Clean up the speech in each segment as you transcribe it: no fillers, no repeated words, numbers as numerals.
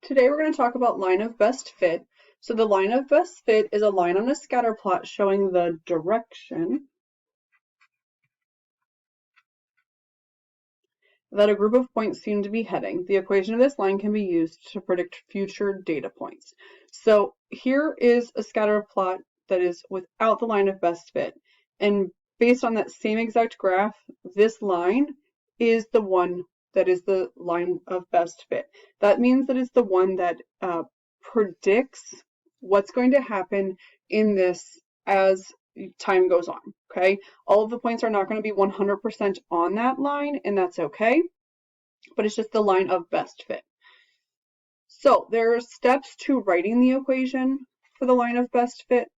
Today we're going to talk about line of best fit. So the line of best fit is a line on a scatter plot showing the direction that a group of points seem to be heading. The equation of this line can be used to predict future data points. So here is a scatter plot that is without the line of best fit. And based on that same exact graph, this line is the one that is the line of best fit. That means that it's the one that predicts what's going to happen in this as time goes on, okay? All of the points are not going to be 100% on that line, and that's okay, but it's just the line of best fit. So there are steps to writing the equation for the line of best fit,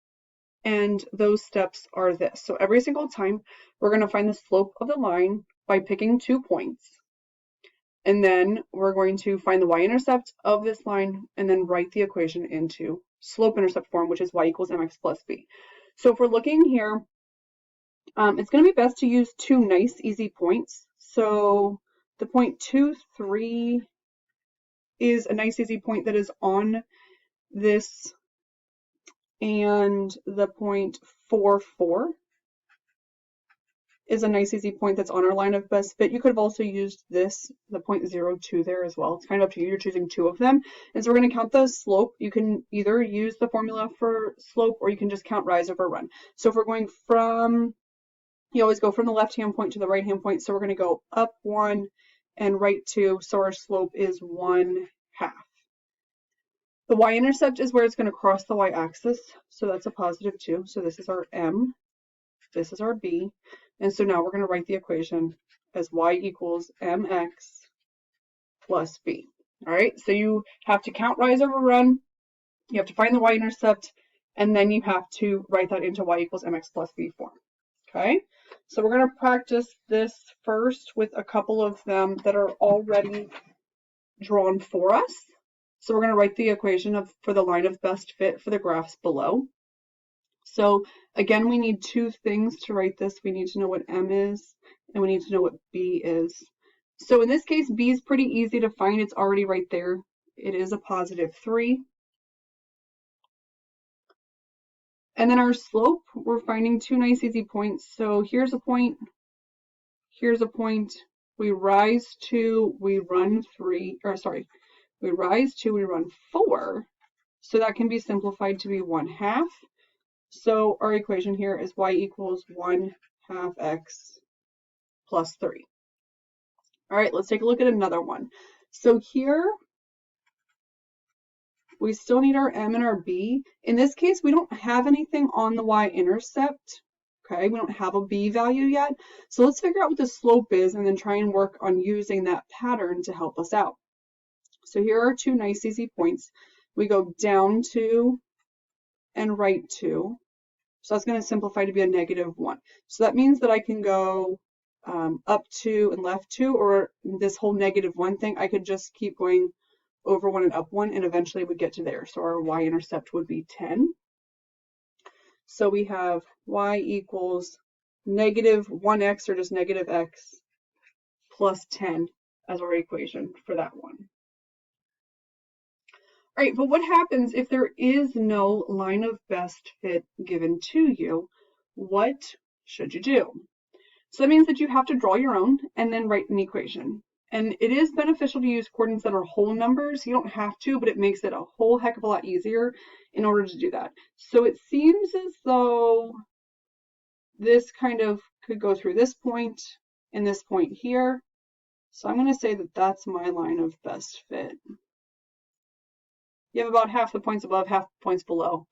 and those steps are this. So every single time, we're going to find the slope of the line by picking 2 points. And then we're going to find the y-intercept of this line and then write the equation into slope-intercept form, which is y equals mx plus b. So if we're looking here, it's going to be best to use 2 nice, easy points. So the point 2, 3 is a nice, easy point that is on this, and the point 4, 4 is a nice, easy point that's on our line of best fit. You could have also used this, the point 0, 2 there as well. It's kind of up to you. You're choosing 2 of them. And so we're going to count the slope. You can either use the formula for slope or you can just count rise over run. So if we're going from, you always go from the left-hand point to the right-hand point. So we're going to go up 1 and right 2. So our slope is 1/2. The y-intercept is where it's going to cross the y-axis. So that's a positive 2. So this is our m. This is our b. And so now we're going to write the equation as y equals mx plus b. All right, so you have to count rise over run, you have to find the y-intercept, and then you have to write that into y equals mx plus b form. Okay, so we're going to practice this first with a couple of them that are already drawn for us. So we're going to write the equation for the line of best fit for the graphs below. So again, we need 2 things to write this. We need to know what m is, and we need to know what b is. So in this case, b is pretty easy to find. It's already right there. It is a positive 3. And then our slope, we're finding 2 nice, easy points. So here's a point. Here's a point. We rise 2, we run 3, or sorry, we rise 2, we run 4. So that can be simplified to be 1/2. So our equation here is y equals 1/2 x plus 3. All right, let's take a look at another one. So here, we still need our m and our b. In this case, we don't have anything on the y-intercept. Okay, we don't have a b value yet. So let's figure out what the slope is and then try and work on using that pattern to help us out. So here are 2 nice, easy points. We go down 2 and right 2. So that's going to simplify to be a -1. So that means that I can go up 2 and left 2, or this whole -1 thing, I could just keep going over 1 and up 1, and eventually would get to there. So our y-intercept would be 10. So we have y equals -1x, or just -x, plus 10 as our equation for that one. All right, but what happens if there is no line of best fit given to you? What should you do? So that means that you have to draw your own and then write an equation. And it is beneficial to use coordinates that are whole numbers. You don't have to, but it makes it a whole heck of a lot easier in order to do that. So it seems as though this kind of could go through this point and this point here. So I'm going to say that that's my line of best fit. You have about half the points above, half the points below,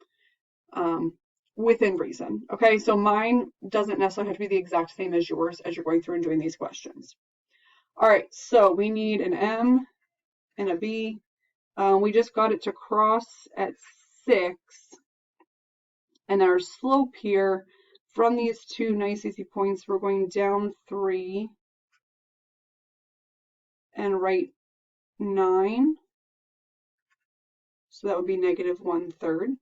within reason. Okay, so mine doesn't necessarily have to be the exact same as yours as you're going through and doing these questions. All right, so we need an m and a b. We just got it to cross at 6. And our slope here, from these 2 nice easy points, we're going down 3 and right 9. So that would be -1/3.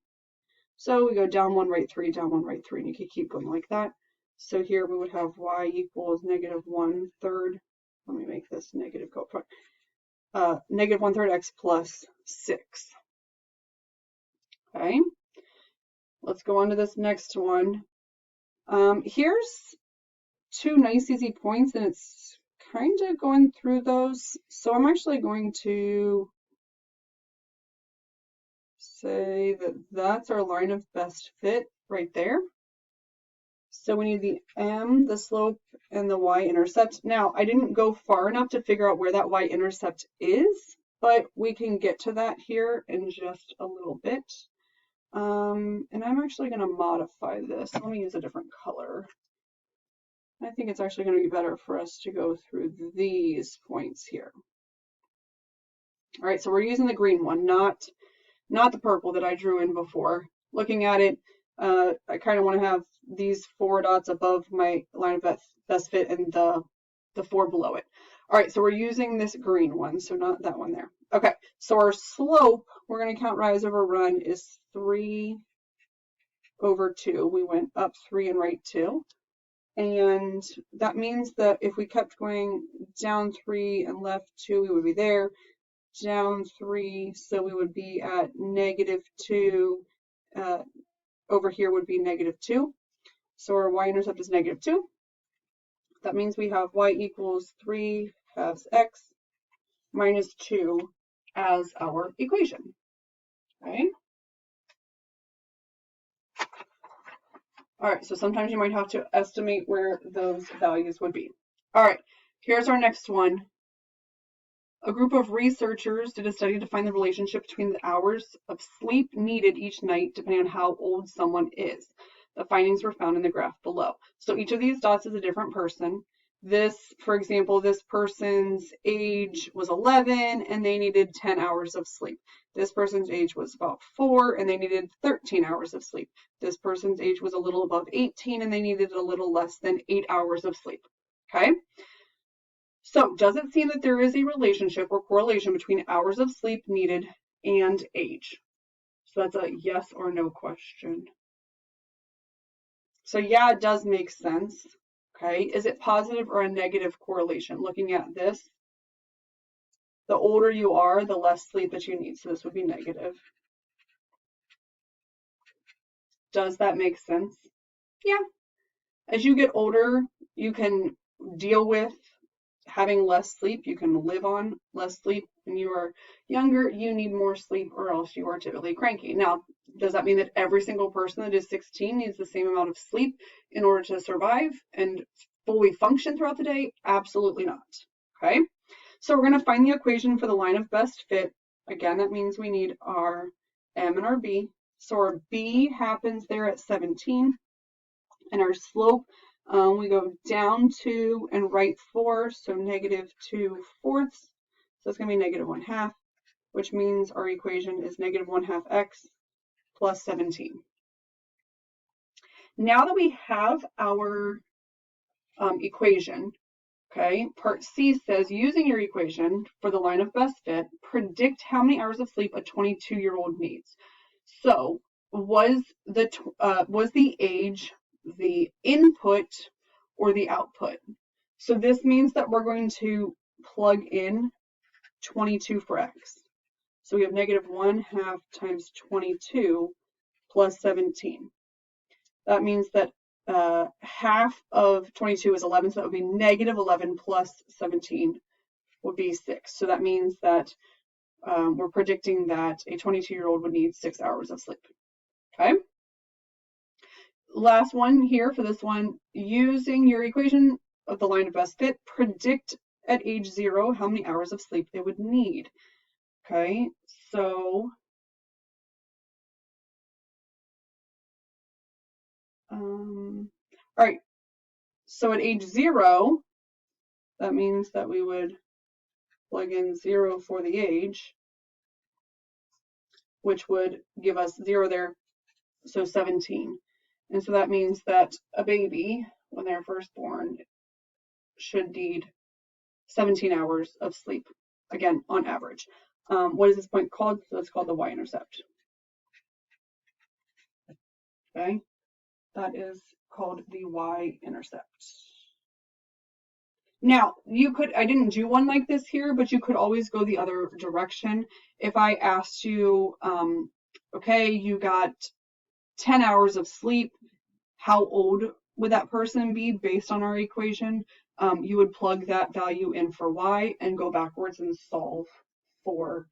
So we go down 1, right 3, down 1, right 3, and you can keep going like that. So here we would have y equals -1/3. Let me make this negative go front. -1/3 x plus 6. Okay, let's go on to this next one. Here's 2 nice easy points, and it's kind of going through those. So I'm actually going to say that that's our line of best fit right there. So we need the m, the slope, and the y-intercept. Now, I didn't go far enough to figure out where that y-intercept is, but we can get to that here in just a little bit. And I'm actually going to modify this. Let me use a different color. I think it's actually going to be better for us to go through these points here. All right, so we're using the green one, not the purple that I drew in before. Looking at it, I kind of want to have these 4 dots above my line of best fit and the 4 below it. All right, so we're using this green one, so not that one there. Okay, so our slope, we're going to count rise over run, is 3 over 2. We went up 3 and right 2. And that means that if we kept going down 3 and left 2, we would be there. Down 3, so we would be at -2. Over here would be -2. So our y-intercept is -2. That means we have y equals 3 halves x minus 2 as our equation. Okay. All right, so sometimes you might have to estimate where those values would be. All right, here's our next one. A group of researchers did a study to find the relationship between the hours of sleep needed each night depending on how old someone is. The findings were found in the graph below. So each of these dots is a different person. This, for example, this person's age was 11 and they needed 10 hours of sleep. This person's age was about 4 and they needed 13 hours of sleep. This person's age was a little above 18 and they needed a little less than 8 hours of sleep. Okay? So does it seem that there is a relationship or correlation between hours of sleep needed and age? So that's a yes or no question. So yeah, it does make sense. Okay, is it positive or a negative correlation? Looking at this, the older you are, the less sleep that you need. So this would be negative. Does that make sense? Yeah. As you get older, you can deal with having less sleep. You can live on less sleep. When you are younger, you need more sleep or else you are typically cranky. Now, does that mean that every single person that is 16 needs the same amount of sleep in order to survive and fully function throughout the day? Absolutely not. Okay, so we're going to find the equation for the line of best fit. Again, that means we need our m and our b. So our b happens there at 17, and our slope, we go down 2 and right 4, so -2/4. So it's going to be -1/2, which means our equation is -1/2 x plus 17. Now that we have our equation, okay, part C says, using your equation for the line of best fit, predict how many hours of sleep a 22-year-old needs. So was the age the input or the output? So this means that we're going to plug in 22 for x. So we have -1/2 times 22 plus 17. That means that half of 22 is 11, so that would be -11 plus 17 would be 6. So that means that we're predicting that a 22-year-old would need 6 hours of sleep. Okay. Last one here for this one, using your equation of the line of best fit, predict at age 0 how many hours of sleep they would need. Okay, so all right, so at age 0, that means that we would plug in 0 for the age, which would give us 0 there, so 17. And so that means that a baby, when they're first born, should need 17 hours of sleep, again, on average. What is this point called? So it's called the y-intercept. Okay, that is called the y-intercept. Now, I didn't do one like this here, but you could always go the other direction. If I asked you, okay, you got 10 hours of sleep, how old would that person be based on our equation? You would plug that value in for y and go backwards and solve for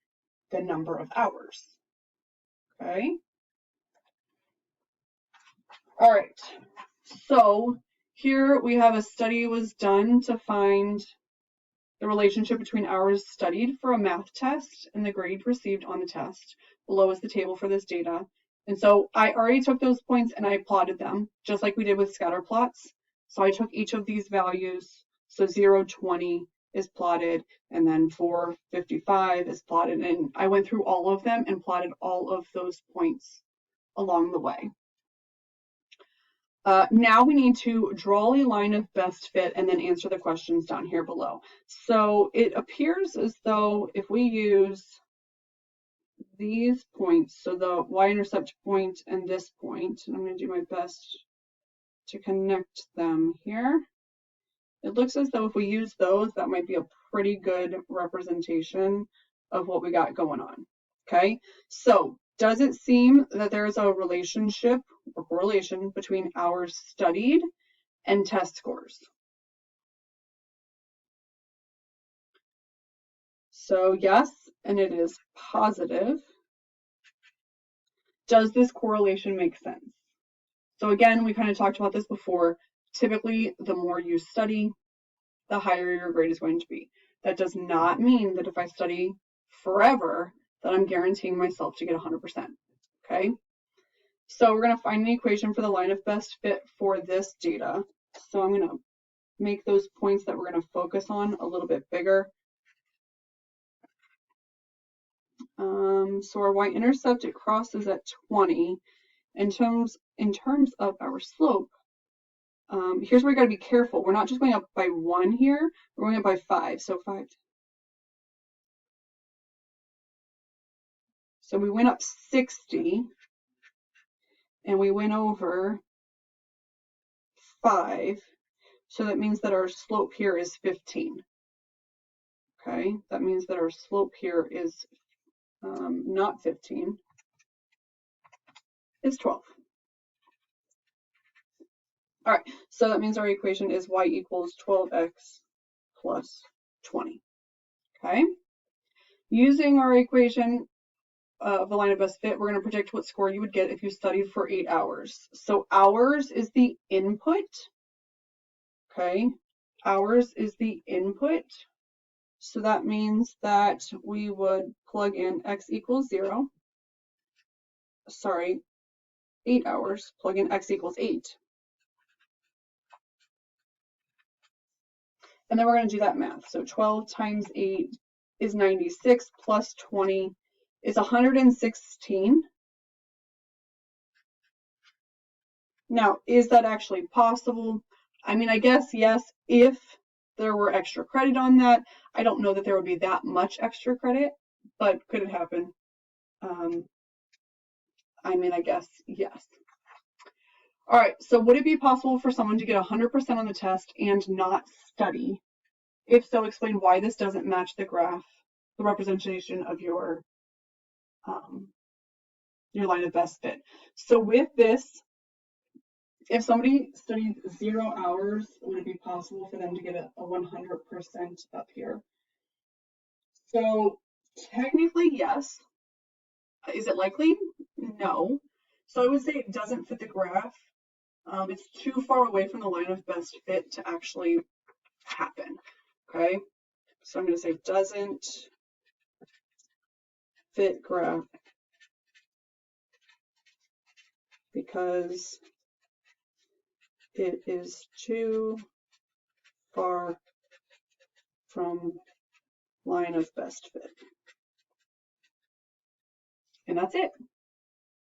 the number of hours. Okay. All right. So here we have a study was done to find the relationship between hours studied for a math test and the grade received on the test. Below is the table for this data. And so I already took those points and I plotted them, just like we did with scatter plots. So I took each of these values. So 0, 20 is plotted, and then 4, 55 is plotted. And I went through all of them and plotted all of those points along the way. Now we need to draw a line of best fit and then answer the questions down here below. So it appears as though if we use these points, so the y-intercept point and this point, and I'm going to do my best to connect them here. It looks as though if we use those, that might be a pretty good representation of what we got going on. Okay, so does it seem that there's a relationship or correlation between hours studied and test scores? So yes, and it is positive. Does this correlation make sense? So again, we kind of talked about this before. Typically, the more you study, the higher your grade is going to be. That does not mean that if I study forever, that I'm guaranteeing myself to get 100%. Okay? So we're going to find an equation for the line of best fit for this data. So I'm going to make those points that we're going to focus on a little bit bigger. So our y-intercept, it crosses at 20. In terms of our slope, here's where we got to be careful. We're not just going up by 1 here, we're going up by 5. So 5. So we went up 60, and we went over 5. So that means that our slope here is 15. Okay, that means that our slope here is not 15, it's 12. All right, so that means our equation is y equals 12x plus 20. Okay, using our equation of the line of best fit, we're going to predict what score you would get if you studied for 8 hours. So hours is the input. Okay, hours is the input. So that means that we would plug in x equals 0. Sorry, 8 hours, plug in x equals 8. And then we're going to do that math. So 12 times 8 is 96 plus 20 is 116. Now, is that actually possible? I mean, I guess yes, if there were extra credit on that. I don't know that there would be that much extra credit, but could it happen? I mean, I guess yes. All right, so would it be possible for someone to get 100% on the test and not study? If so, explain why this doesn't match the graph, the representation of your line of best fit. So with this, if somebody studied 0 hours, would it be possible for them to get a 100% up here? So technically, yes. Is it likely? No. So I would say it doesn't fit the graph. It's too far away from the line of best fit to actually happen. Okay. So I'm going to say doesn't fit graph because it is too far from line of best fit. And that's it.